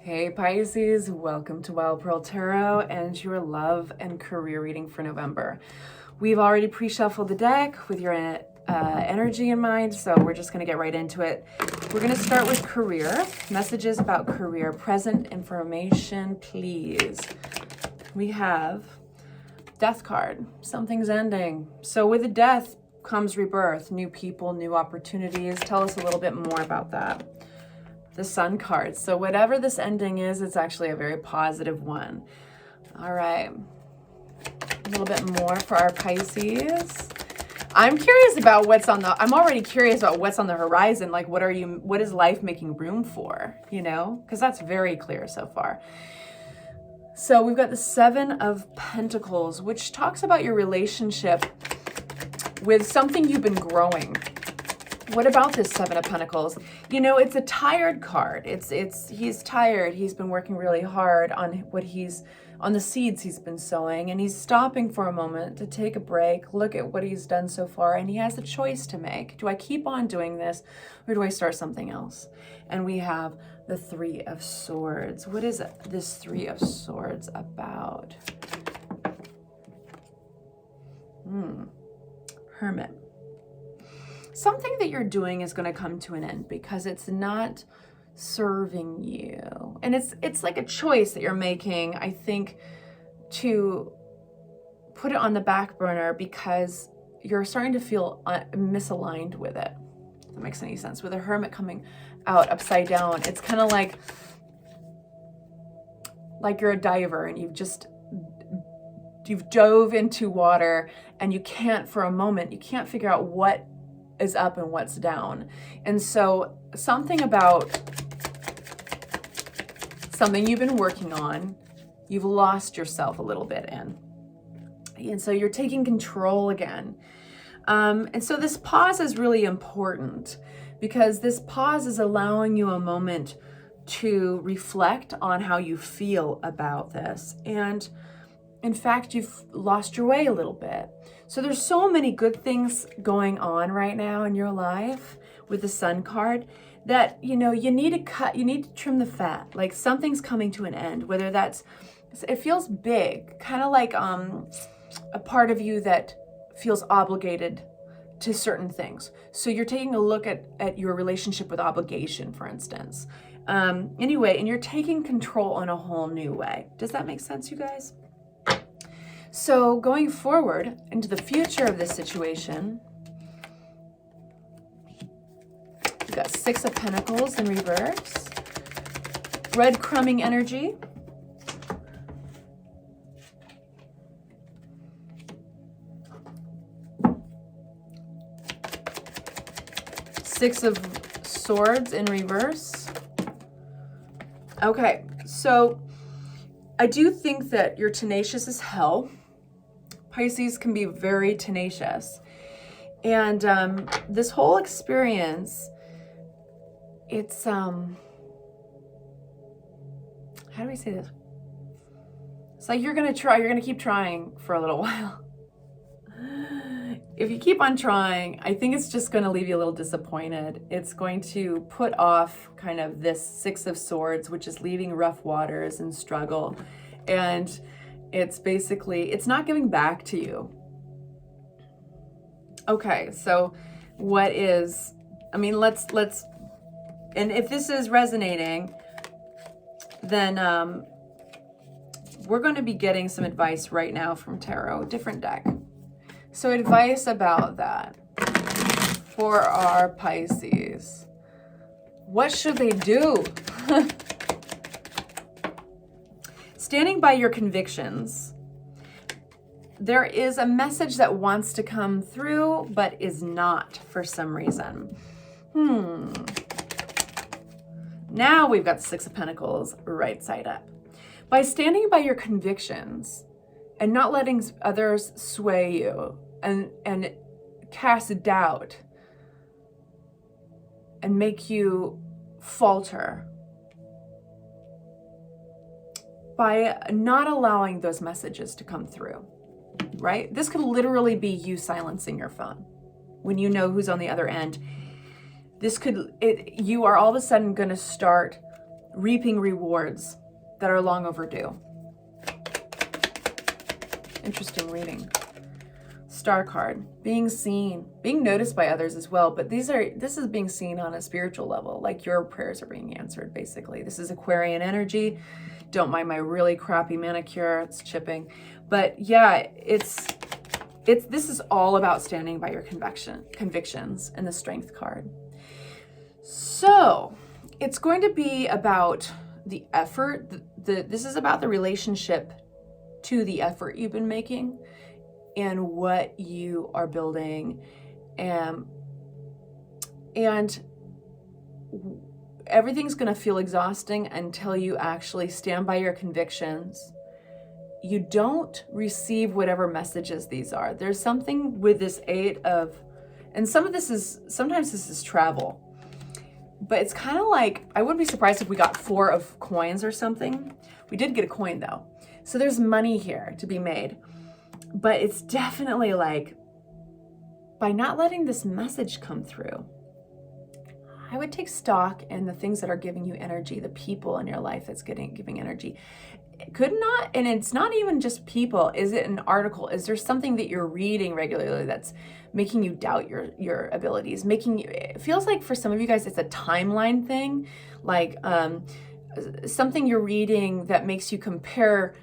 Hey Pisces, welcome to Wild Pearl Tarot and your love and career reading for November. We've already pre-shuffled the deck with your energy in mind, so we're just going to get right into it. We're going to start with career. Messages about career. Present information, please. We have Death card. Something's ending. So with the death comes rebirth, new people, new opportunities. Tell us a little bit more about that. The Sun card. So whatever this ending is, it's actually a very positive one. All right. A little bit more for our Pisces. I'm curious about I'm already curious about what's on the horizon. Like, what is life making room for, because that's very clear so far. So we've got the Seven of Pentacles, which talks about your relationship with something you've been growing. What about this Seven of Pentacles? It's a tired card. He's tired. He's been working really hard on on the seeds he's been sowing, and he's stopping for a moment to take a break, look at what he's done so far, and he has a choice to make. Do I keep on doing this, or do I start something else? And we have the Three of Swords. What is this Three of Swords about? Hermit. Something that you're doing is going to come to an end because it's not serving you. And it's like a choice that you're making, I think, to put it on the back burner because you're starting to feel misaligned with it. If that makes any sense. With a Hermit coming out upside down, it's kind of like you're a diver and you've dove into water and you can't figure out what is up and what's down. And so something about something you've been working on, you've lost yourself a little bit in. And so you're taking control again. And so this pause is really important because this pause is allowing you a moment to reflect on how you feel about this. And in fact, you've lost your way a little bit. So there's so many good things going on right now in your life with the Sun card that, you need to trim the fat. Like something's coming to an end, whether it feels big, kind of like a part of you that feels obligated to certain things. So you're taking a look at your relationship with obligation, for instance. Anyway, and you're taking control in a whole new way. Does that make sense, you guys? So going forward into the future of this situation, we've got Six of Pentacles in reverse, breadcrumbing energy, Six of Swords in reverse. Okay, so I do think that you're tenacious as hell. Pisces can be very tenacious. And this whole experience, it's, how do we say this? It's like you're going to keep trying for a little while. If you keep on trying, I think it's just going to leave you a little disappointed. It's going to put off kind of this Six of Swords, which is leaving rough waters and struggle. And it's not giving back to you. Okay, so let's, and if this is resonating, then we're going to be getting some advice right now from Tarot, different deck. So advice about that for our Pisces. What should they do? Standing by your convictions. There is a message that wants to come through, but is not for some reason. Now we've got the Six of Pentacles right side up. By standing by your convictions and not letting others sway you and cast doubt and make you falter, by not allowing those messages to come through, right? This could literally be you silencing your phone when you know who's on the other end. You are all of a sudden going to start reaping rewards that are long overdue. Interesting reading. Star card, being seen, being noticed by others as well. But this is being seen on a spiritual level, like your prayers are being answered, basically. This is Aquarian energy. Don't mind my really crappy manicure, it's chipping. But yeah, this is all about standing by your convictions and the Strength card. So it's going to be about the effort. This is about the relationship to the effort you've been making and what you are building. And everything's going to feel exhausting until you actually stand by your convictions. You don't receive whatever messages these are. There's something with this and sometimes this is travel. But it's kind of like, I wouldn't be surprised if we got 4 of coins or something. We did get a coin though. So there's money here to be made. But it's definitely like, by not letting this message come through, I would take stock in the things that are giving you energy, the people in your life that's giving energy. And it's not even just people. Is it an article? Is there something that you're reading regularly that's making you doubt your abilities? It feels like for some of you guys, it's a timeline thing, like something you're reading that makes you compare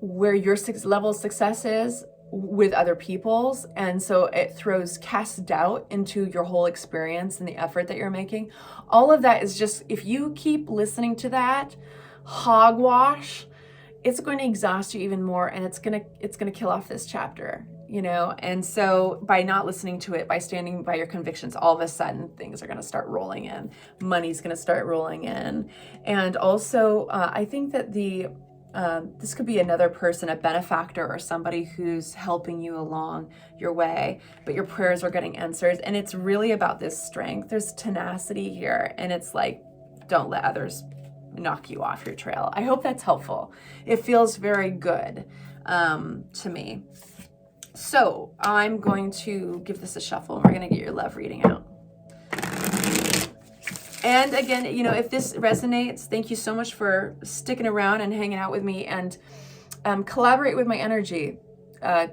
where your level of success is with other people's. And so it casts doubt into your whole experience and the effort that you're making. All of that is just, if you keep listening to that hogwash, it's going to exhaust you even more, and it's going to kill off this chapter, And so by not listening to it, by standing by your convictions, all of a sudden things are going to start rolling in. Money's going to start rolling in. And also, I think that this could be another person, a benefactor or somebody who's helping you along your way, but your prayers are getting answers. And it's really about this strength. There's tenacity here. And it's like, don't let others knock you off your trail. I hope that's helpful. It feels very good to me. So I'm going to give this a shuffle, and we're going to get your love reading out. And again, if this resonates, thank you so much for sticking around and hanging out with me, and collaborate with my energy.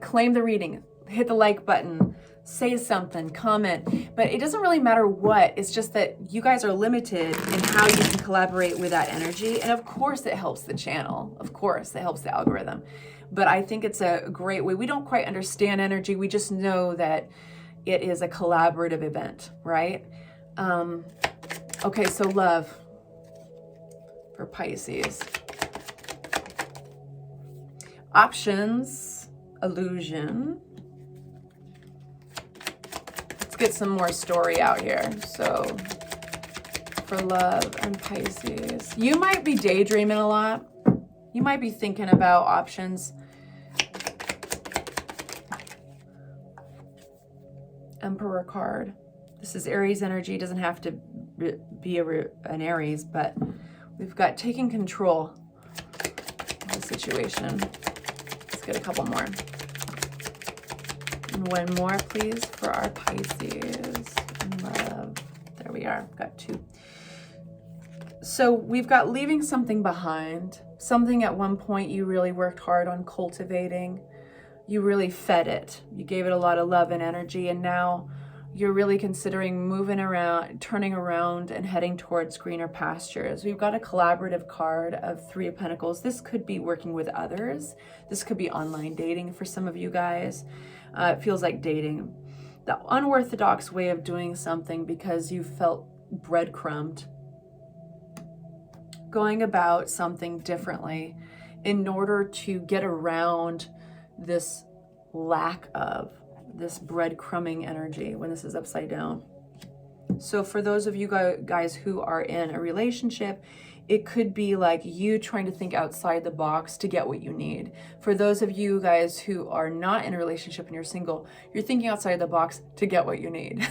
Claim the reading, hit the like button, say something, comment. But it doesn't really matter what. It's just that you guys are limited in how you can collaborate with that energy. And of course it helps the channel. Of course it helps the algorithm. But I think it's a great way. We don't quite understand energy. We just know that it is a collaborative event, right? Okay, so love for Pisces. Options, illusion. Let's get some more story out here. So for love and Pisces. You might be daydreaming a lot. You might be thinking about options. Emperor card. This is Aries energy. It doesn't have to be an Aries, but we've got taking control of the situation. Let's get a couple more. And one more, please, for our Pisces. Love. There we are. Got 2. So we've got leaving something behind. Something at one point you really worked hard on cultivating. You really fed it. You gave it a lot of love and energy, and now you're really considering moving around, turning around, and heading towards greener pastures. We've got a collaborative card of 3 of Pentacles. This could be working with others. This could be online dating for some of you guys. It feels like dating. The unorthodox way of doing something because you felt breadcrumbed. Going about something differently in order to get around this lack of this breadcrumbing energy when this is upside down. So for those of you guys who are in a relationship, it could be like you trying to think outside the box to get what you need. For those of you guys who are not in a relationship and you're single, you're thinking outside the box to get what you need.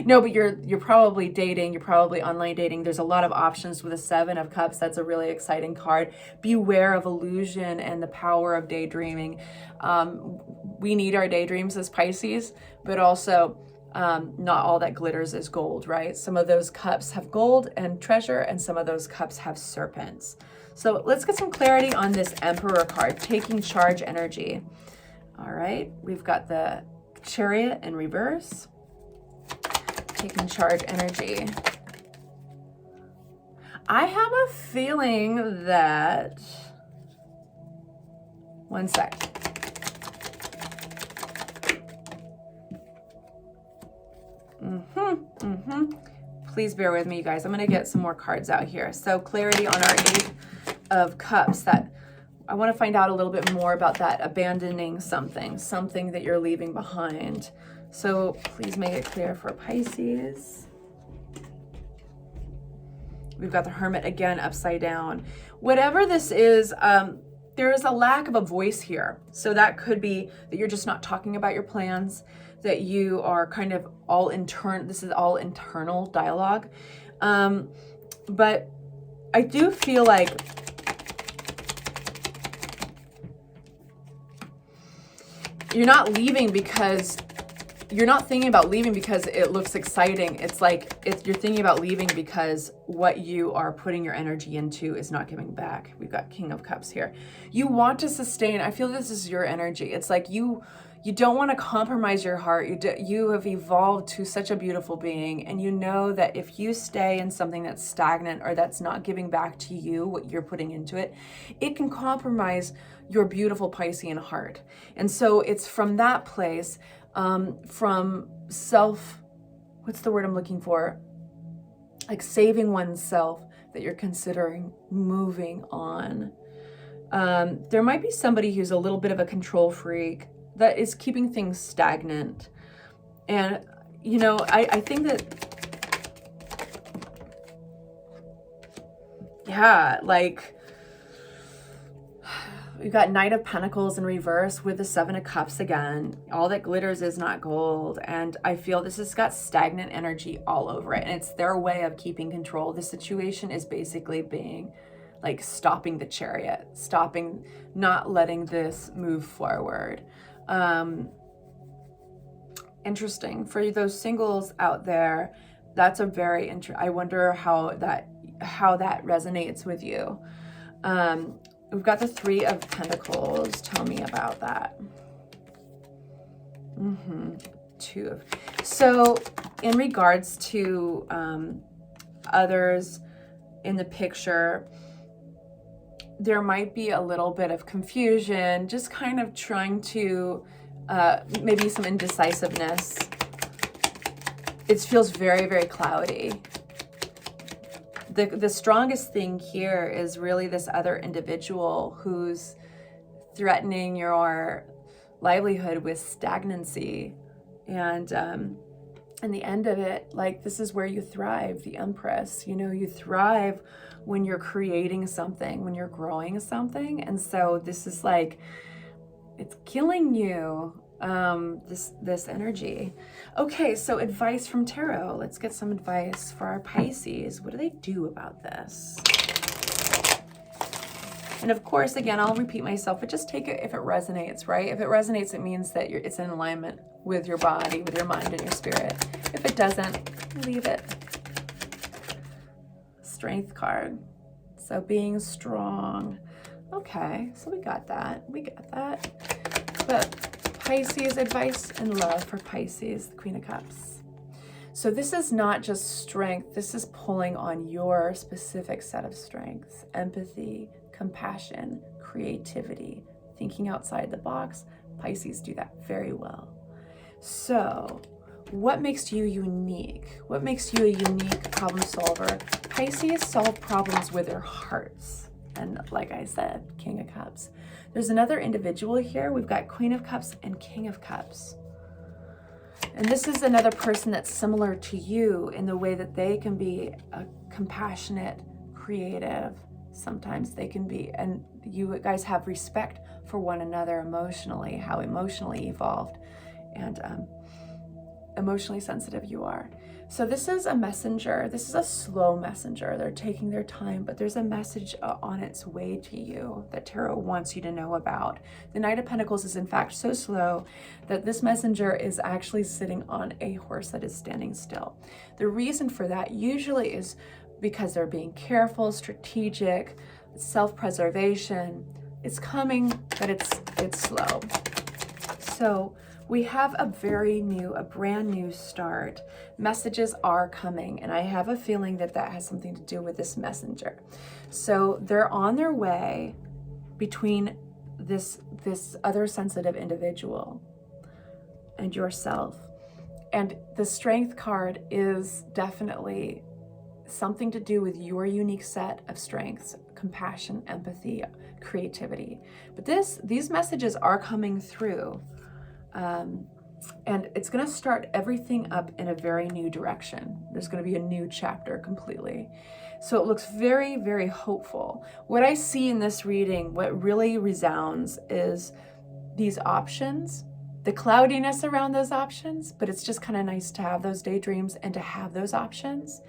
No, but you're probably dating, you're probably online dating. There's a lot of options with a 7 of Cups. That's a really exciting card. Beware of illusion and the power of daydreaming. We need our daydreams as Pisces, but also not all that glitters is gold, right? Some of those cups have gold and treasure, and some of those cups have serpents. So let's get some clarity on this Emperor card, taking charge energy. All right, we've got the Chariot in reverse, taking charge energy. I have a feeling that, one sec. Please bear with me, you guys. I'm going to get some more cards out here. So clarity on our Eight of Cups. That I want to find out a little bit more about that abandoning something that you're leaving behind. So please make it clear for Pisces. We've got the Hermit again upside down. Whatever this is, there is a lack of a voice here. So that could be that you're just not talking about your plans, that you are kind of all internal. This is all internal dialogue. But I do feel like you're not leaving because you're not thinking about leaving because it looks exciting. It's like you're thinking about leaving because what you are putting your energy into is not giving back. We've got King of Cups here. You want to sustain. I feel this is your energy. It's like you don't want to compromise your heart. You have evolved to such a beautiful being, and you know that if you stay in something that's stagnant or that's not giving back to you what you're putting into it, it can compromise your beautiful Piscean heart. And so it's from that place, from self, what's the word I'm looking for? Like saving oneself, that you're considering moving on. There might be somebody who's a little bit of a control freak that is keeping things stagnant. And, you know, I think that, yeah, like, we've got Knight of Pentacles in reverse with the Seven of Cups again. All that glitters is not gold. And I feel this has got stagnant energy all over it. And it's their way of keeping control. The situation is basically being like stopping the Chariot, stopping, not letting this move forward. Interesting. For those singles out there, that's a very I wonder how that resonates with you. We've got the Three of Pentacles. Tell me about that. So in regards to others in the picture, there might be a little bit of confusion, just kind of trying to, maybe some indecisiveness. It feels very, very cloudy. The strongest thing here is really this other individual who's threatening your livelihood with stagnancy. And in the end of it, like, this is where you thrive, the Empress. You know, you thrive when you're creating something, when you're growing something. And so this is like, it's killing you, this energy. Okay, so advice from Tarot. Let's get some advice for our Pisces. What do they do about this? And of course, again, I'll repeat myself, but just take it if it resonates, right? If it resonates, it means that it's in alignment with your body, with your mind and your spirit. If it doesn't, leave it. Strength card. So being strong. Okay, so we got that. But Pisces, advice and love for Pisces, the Queen of Cups. So this is not just strength. This is pulling on your specific set of strengths. Empathy, compassion, creativity, thinking outside the box. Pisces do that very well. So what makes you unique? What makes you a unique problem solver? Pisces solve problems with their hearts. And like I said, King of Cups. There's another individual here. We've got Queen of Cups and King of Cups. And this is another person that's similar to you in the way that they can be compassionate, creative. Sometimes they can be, and you guys have respect for one another emotionally, how emotionally evolved and emotionally sensitive you are. So this is a messenger. This is a slow messenger. They're taking their time, but there's a message on its way to you that Tarot wants you to know about. The Knight of Pentacles is in fact so slow that this messenger is actually sitting on a horse that is standing still. The reason for that usually is because they're being careful, strategic, self-preservation. It's coming, but it's slow. So we have a brand new start. Messages are coming, and I have a feeling that that has something to do with this messenger. So they're on their way between this other sensitive individual and yourself. And the Strength card is definitely something to do with your unique set of strengths: compassion, empathy, creativity. But these messages are coming through. And it's going to start everything up in a very new direction. There's going to be a new chapter completely. So it looks very, very hopeful. What I see in this reading, what really resounds is these options, the cloudiness around those options, but it's just kind of nice to have those daydreams and to have those options.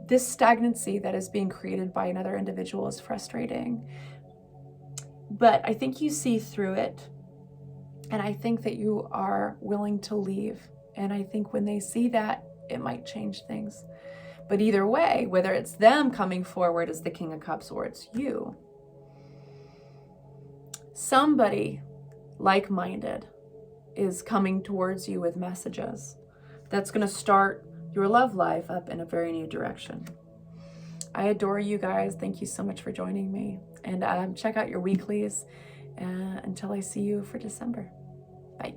This stagnancy that is being created by another individual is frustrating, but I think you see through it. And I think that you are willing to leave. And I think when they see that, it might change things. But either way, whether it's them coming forward as the King of Cups or it's you, somebody like-minded is coming towards you with messages that's going to start your love life up in a very new direction. I adore you guys. Thank you so much for joining me. And check out your weeklies until I see you for December. Bye.